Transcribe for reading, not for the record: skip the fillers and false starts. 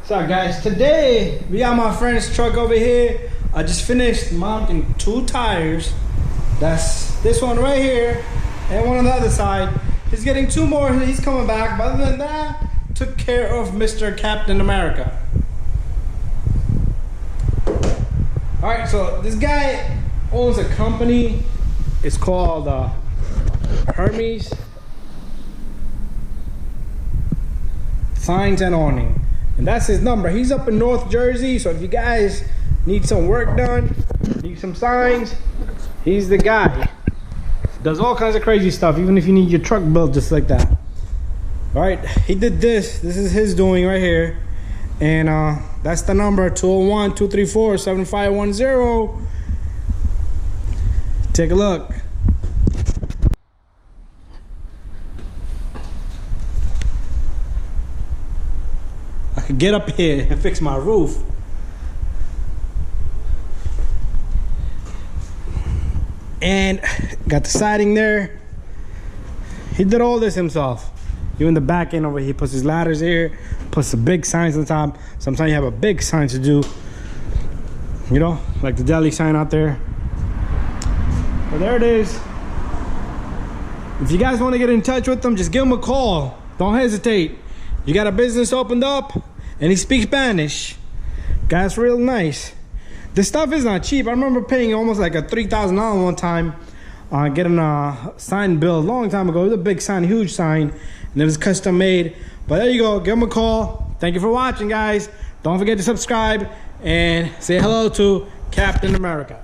So guys, today we got my friend's truck over here. I just finished mounting 2 tires. That's this one right here and one on the other side. He's getting 2 more, he's coming back. But other than that, took care of Mr. Captain America. Alright, so this guy owns a company. It's called Hermes Signs and Awning. And that's his number. He's up in North Jersey, so if you guys need some work done, need some signs, he's the guy. Does all kinds of crazy stuff, even if you need your truck built just like that. All right, he did this. This is his doing right here. And that's the number, 201-234-7510. Take a look. I could get up here and fix my roof. And got the siding there. He did all this himself. Even the back end over here, he puts his ladders here, puts the big signs on top. Sometimes you have a big sign to do, you know, like the deli sign out there. But there it is. If you guys want to get in touch with him, just give him a call. Don't hesitate. You got a business opened up and he speaks Spanish. Guy's real nice. This stuff is not cheap. I remember paying almost like a $3,000 one time getting a sign built a long time ago. It was a big sign, huge sign, and it was custom made. But there you go. Give him a call. Thank you for watching, guys. Don't forget to subscribe and say hello to Captain America.